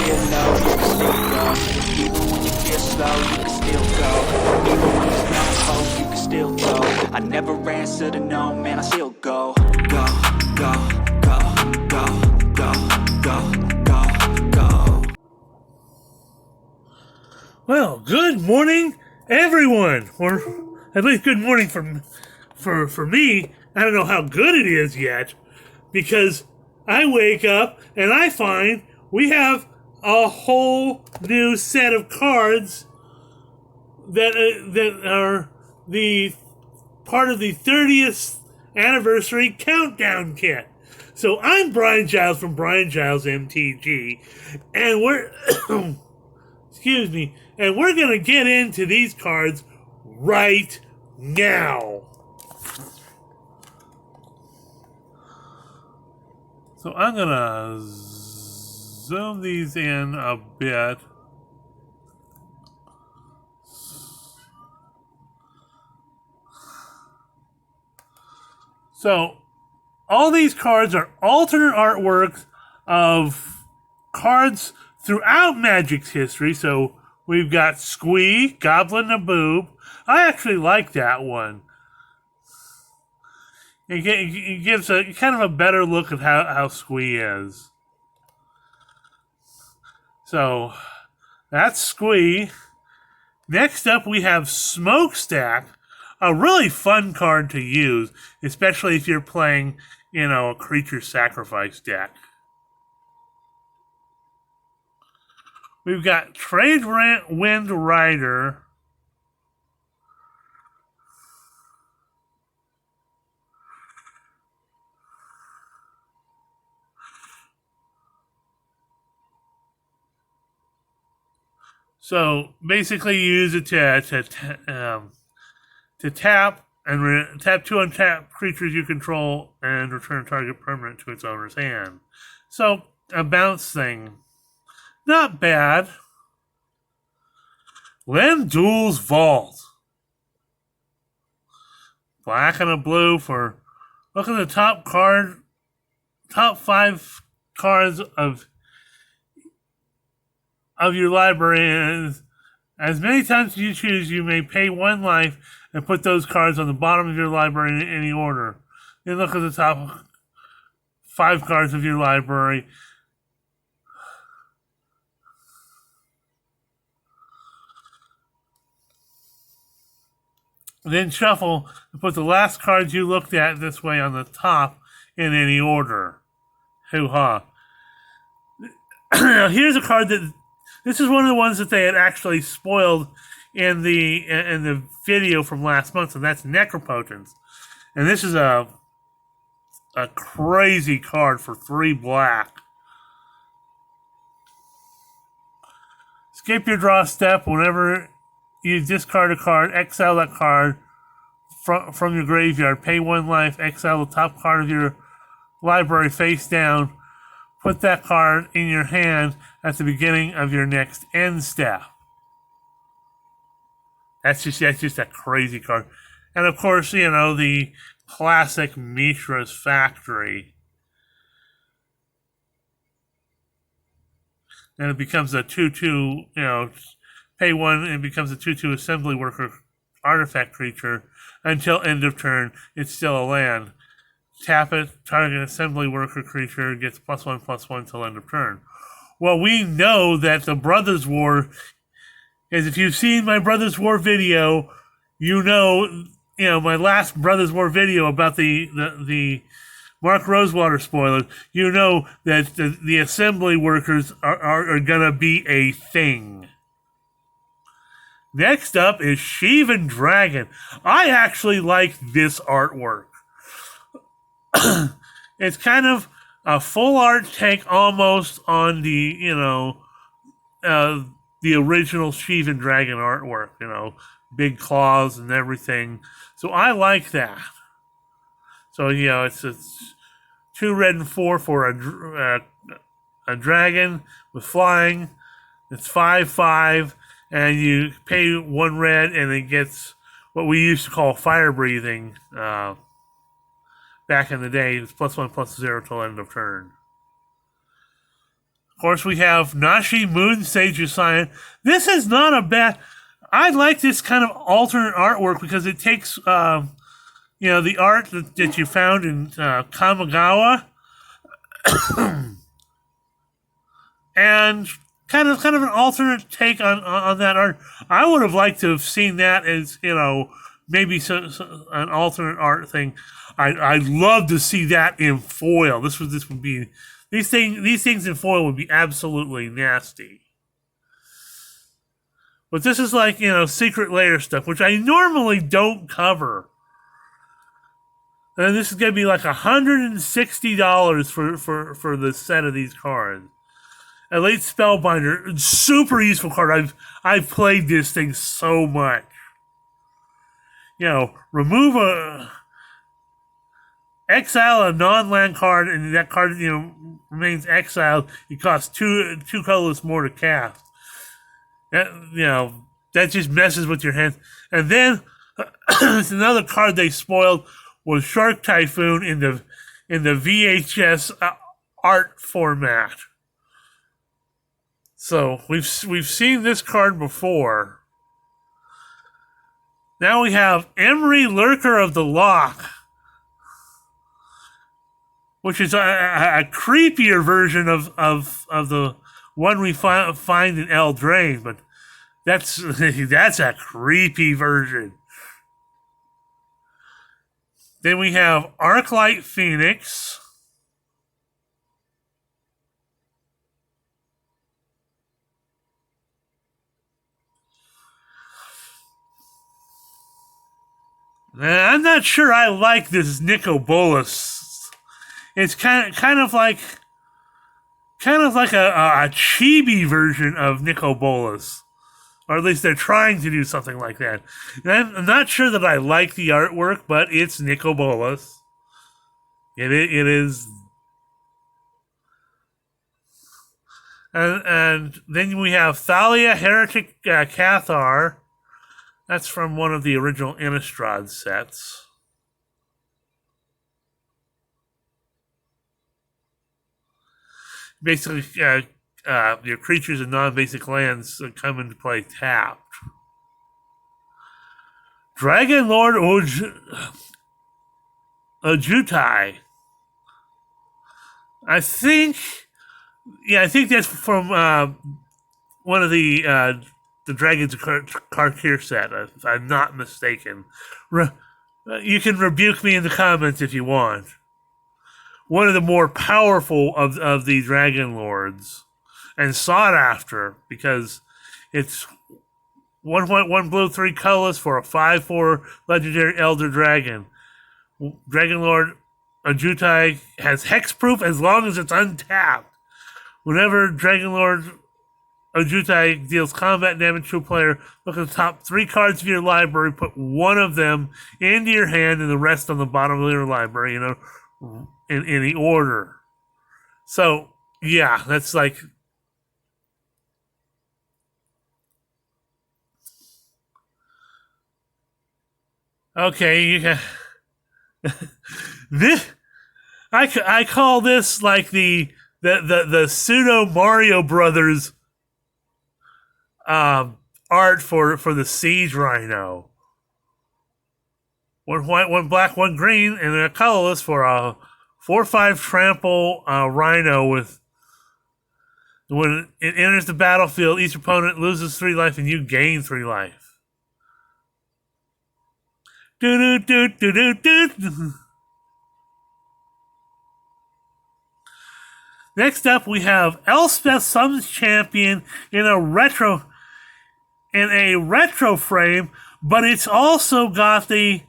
feel low, you can still go. Even when you feel slow, you can still go. Even when there's no hope, you can still go. I never answer to no, man, I still go. Go, go, go, go, go, go, go, go. Well, good morning, everyone. Or at least good morning for me. I don't know how good it is yet, because I wake up and I find we have a whole new set of cards that are the part of the 30th Anniversary Countdown kit. So I'm Brian Giles from Brian Giles MTG, and we're excuse me, and we're gonna get into these cards right now. So I'm gonna zoom these in a bit. So all these cards are alternate artworks of cards throughout Magic's history. So we've got Squee, Goblin Naboob. I actually like that one. It gives a kind of a better look at how Squee is. So that's Squee. Next up we have Smokestack, a really fun card to use, especially if you're playing, a creature sacrifice deck. We've got Trade Wind Rider. So basically, you use it to tap and tap 2 untapped creatures you control and return target permanent to its owner's hand. So a bounce thing, not bad. Lendul's Vault, black and a blue for. Look at the top 5 cards of your library, and as many times as you choose, you may pay 1 life and put those cards on the bottom of your library in any order. Then look at the top 5 cards of your library. Then shuffle and put the last cards you looked at this way on the top in any order. Hoo-ha. Here's a card that... This is one of the ones that they had actually spoiled in the video from last month, and that's Necropotence. And this is a crazy card for 3 black. Skip your draw step. Whenever you discard a card, exile that card from your graveyard. Pay 1 life, exile the top card of your library face down. Put that card in your hand at the beginning of your next end step. That's just a crazy card. And of course, the classic Mishra's Factory. And it becomes a 2/2, pay 1 and it becomes a 2/2 assembly worker artifact creature. Until end of turn, it's still a land. Tap it, target assembly worker creature gets +1/+1 till end of turn. Well, we know that the Brothers War is, if you've seen my Brothers War video, my last Brothers War video about the Mark Rosewater spoiler, that the assembly workers are gonna be a thing. Next up is Sheevan Dragon. I actually like this artwork. It's kind of a full art take almost on the original Sheevan Dragon artwork, big claws and everything. So I like that. So, it's 2 red and 4 for a dragon with flying. It's 5/5, and you pay 1 red, and it gets what we used to call fire breathing. Back in the day, it's +1/+0 till end of turn. course, we have Nashi Moon Sage Scion. This is not a bad. I like this kind of alternate artwork because it takes, the art that you found in Kamigawa, and kind of an alternate take on that art. I would have liked to have seen that as maybe an alternate art thing. I'd love to see that in foil. This would be these things in foil would be absolutely nasty. But this is like secret layer stuff, which I normally don't cover. And this is gonna be like $160 for the set of these cards. Elite Spellbinder, super useful card. I've played this thing so much. Exile a non-land card, and that card remains exiled. It costs two colorless more to cast. That just messes with your hand. And then it's another card they spoiled was Shark Typhoon in the VHS art format. So we've seen this card before. Now we have Emery, Lurker of the Loch, which is a creepier version of the one we find in Eldraine, but that's a creepy version. Then we have Arclight Phoenix. I'm not sure I like this Nicol Bolas. It's kind of like a chibi version of Nicol Bolas. Or at least they're trying to do something like that. And I'm not sure that I like the artwork, but it's Nicol Bolas. It is. And then we have Thalia, Heretic Cathar. That's from one of the original Innistrad sets. Basically, your creatures and non-basic lands come into play tapped. Dragon Lord Ojutai. I think that's from one of the Dragons of Karkir set, if I'm not mistaken. You can rebuke me in the comments if you want. One of the more powerful of the Dragon Lords, and sought after because it's 1.1 blue, 3 colorless for a 5/4 legendary Elder Dragon. Dragon Lord Ojutai has hexproof as long as it's untapped. Whenever Dragon Lord Ojutai deals combat damage to a player, look at the top 3 cards of your library, put one of them into your hand and the rest on the bottom of your library, in any order. So, yeah, that's like... Okay, you can... I call this like the pseudo Mario Brothers art for the Siege Rhino. 1 white, 1 black, 1 green, and a colorless for a 4/5 trample Rhino with. When it enters the battlefield, each opponent loses 3 life and you gain 3 life. Next up, we have Elspeth Summons Champion in a retro frame, but it's also got the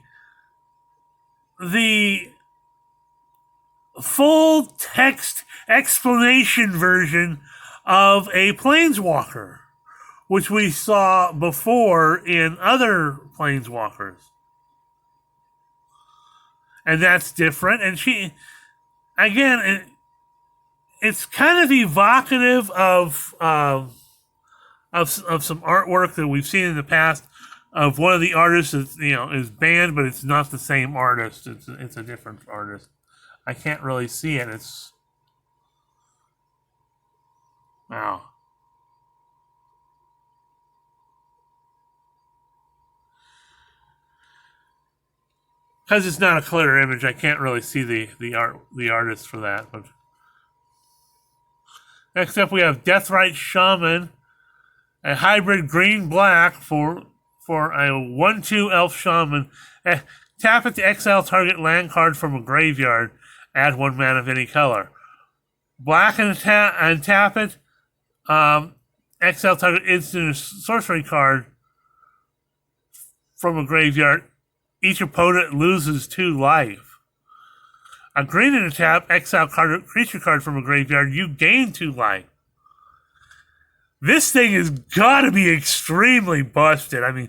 full text explanation version of a Planeswalker, which we saw before in other Planeswalkers. And that's different. And she, again, it's kind of evocative of some artwork that we've seen in the past of one of the artists that is banned, but it's not the same artist. It's a different artist. I can't really see it. Wow. Because it's not a clear image, I can't really see the artist for that. But next up, we have Deathrite Shaman, a hybrid green-black for a 1/2 elf shaman. Tap it to exile target land card from a graveyard. Add 1 mana of any color. Black and tap it. Exile target instant sorcery card from a graveyard. Each opponent loses 2 life. A green and a tap, exile creature card from a graveyard. You gain 2 life. This thing has got to be extremely busted. I mean,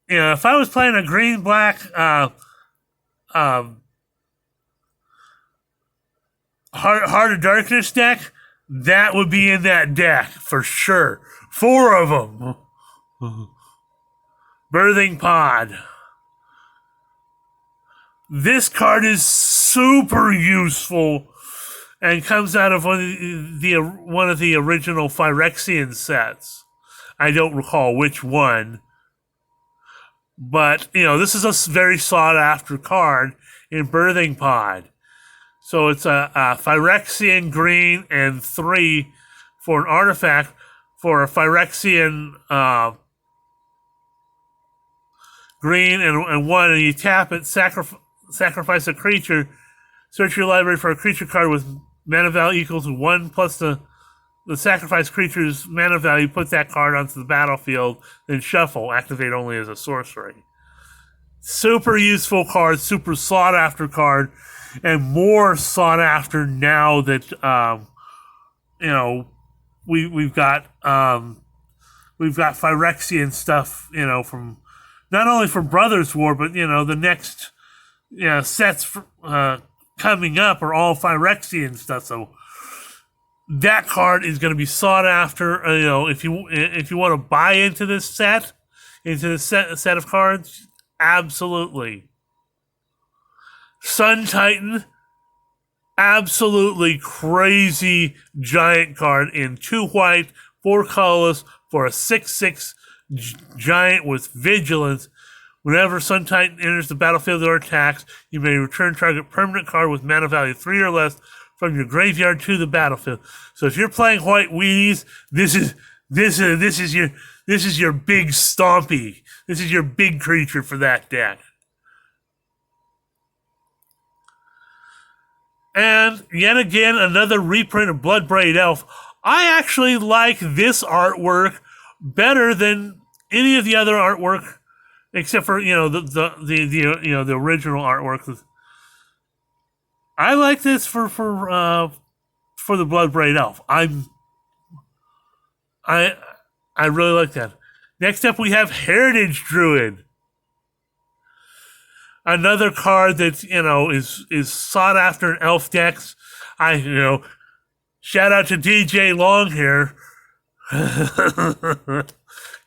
if I was playing a green-black Heart of Darkness deck, that would be in that deck for sure. 4 of them. Birthing Pod. This card is super useful and comes out of one of the original Phyrexian sets. I don't recall which one. But, this is a very sought-after card in Birthing Pod. So it's a Phyrexian green and 3 for an artifact for a Phyrexian green and 1, and you tap it, sacrifice a creature, search your library for a creature card with mana value equal to 1 plus the sacrifice creature's mana value, put that card onto the battlefield, then shuffle, activate only as a sorcery. Super useful card, super sought after card, and more sought after now that we've got Phyrexian stuff, from not only from Brothers War, but the next sets coming up are all Phyrexian stuff. So that card is going to be sought after. If you want to buy into this set, set of cards, absolutely. Sun Titan, absolutely crazy giant card in 2 white, 4 colorless for a 6/6 giant with vigilance. Whenever Sun Titan enters the battlefield or attacks, you may return target permanent card with mana value 3 or less from your graveyard to the battlefield. So if you're playing white weenies, this is your big stompy. This is your big creature for that deck. And yet again, another reprint of Bloodbraid Elf. I actually like this artwork better than any of the other artwork, except for the original artwork. I like this for the Bloodbraid Elf. I really like that. Next up, we have Heritage Druid. Another card that is sought after in elf decks. Shout out to DJ Longhair,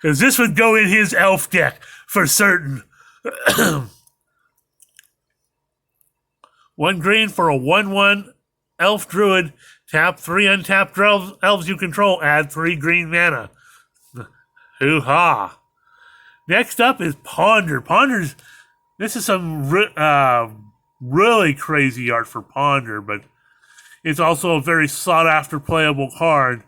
because this would go in his elf deck for certain. 1 green for a 1/1 elf druid. Tap 3 untapped elves you control. Add 3 green mana. Hoo-ha. Next up is Ponder. This is some really crazy art for Ponder, but it's also a very sought-after playable card.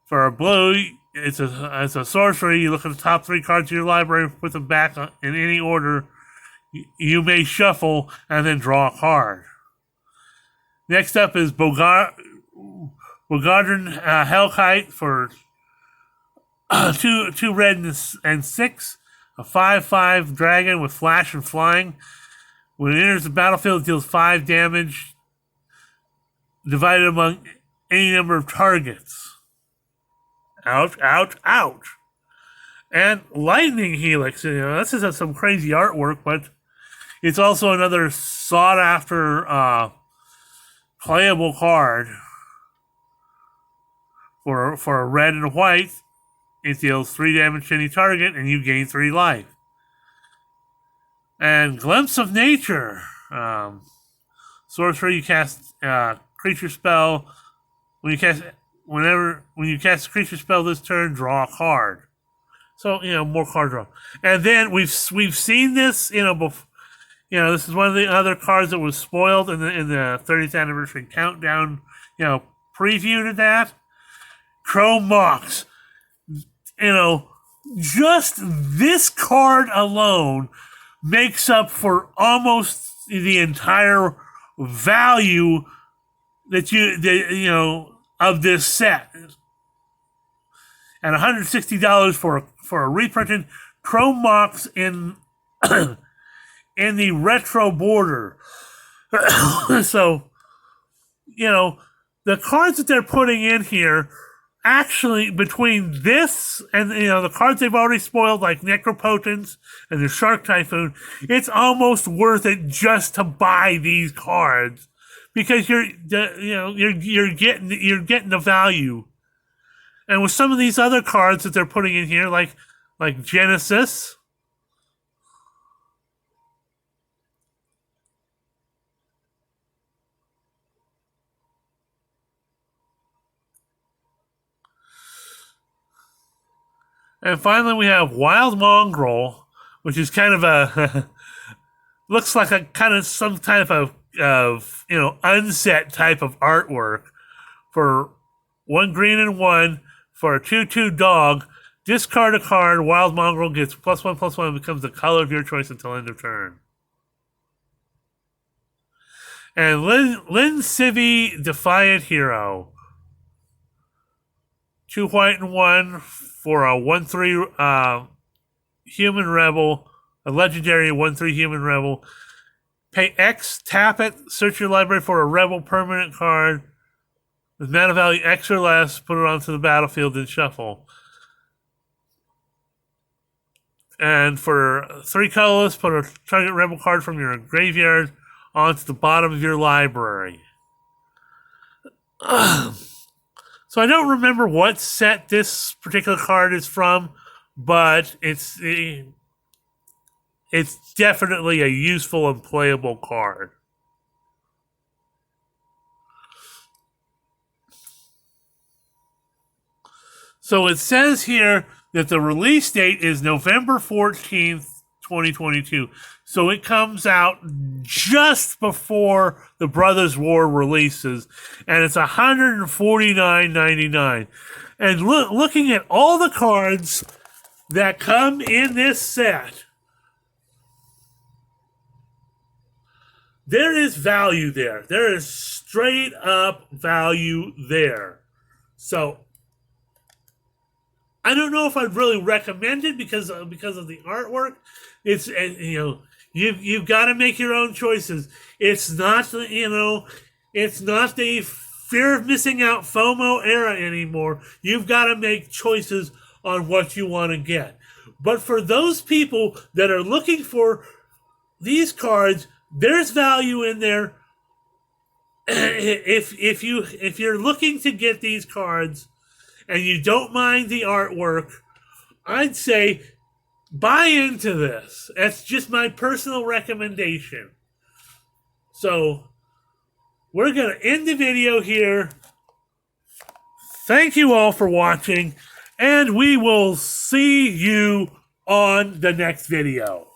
For a blue, it's a sorcery. You look at the top 3 cards of your library, put them back in any order. You may shuffle and then draw a card. Next up is Bogadron Hellkite for 2 red and 6. A 5/5 dragon with flash and flying. When it enters the battlefield, it deals 5 damage, divided among any number of targets. Ouch, ouch, ouch. And Lightning Helix. This is some crazy artwork, but it's also another sought-after playable card. For a red and a white, it deals 3 damage to any target, and you gain 3 life. And Glimpse of Nature. Sorcery, you cast creature spell. When you cast when you cast a creature spell this turn, draw a card. So more card draw. And then we've seen this this is one of the other cards that was spoiled in the 30th Anniversary Countdown preview to that. Chrome Mox. Just this card alone makes up for almost the entire value of this set. And $160 for a reprinted Chrome Mox in in the retro border. So, the cards that they're putting in here, actually, between this and the cards they've already spoiled, like Necropotence and the Shark Typhoon, it's almost worth it just to buy these cards because you're getting the value. And with some of these other cards that they're putting in here, like Genesis. And finally, we have Wild Mongrel, which is kind of a looks like a kind of some type of unset type of artwork for 1 green and 1 for a 2/2 dog. Discard a card. Wild Mongrel gets +1/+1 and becomes the color of your choice until end of turn. And Lin Civi Defiant Hero. 2 white and 1 for a 1/3 human rebel, a legendary 1/3 human rebel. Pay X, tap it, search your library for a rebel permanent card with mana value X or less, put it onto the battlefield and shuffle. And for 3 colorless, put a target rebel card from your graveyard onto the bottom of your library. So I don't remember what set this particular card is from, but it's definitely a useful and playable card. So it says here that the release date is November 14th, 2022. So it comes out just before the Brothers War releases, and it's $149.99. And looking at all the cards that come in this set, there is value there. There is straight up value there. So I don't know if I'd really recommend it because of the artwork. It's you've got to make your own choices. It's not it's not the fear of missing out FOMO era anymore. You've got to make choices on what you want to get. But for those people that are looking for these cards, there's value in there. If you're looking to get these cards and you don't mind the artwork, I'd say buy into this. That's just my personal recommendation. So we're going to end the video here. Thank you all for watching, and we will see you on the next video.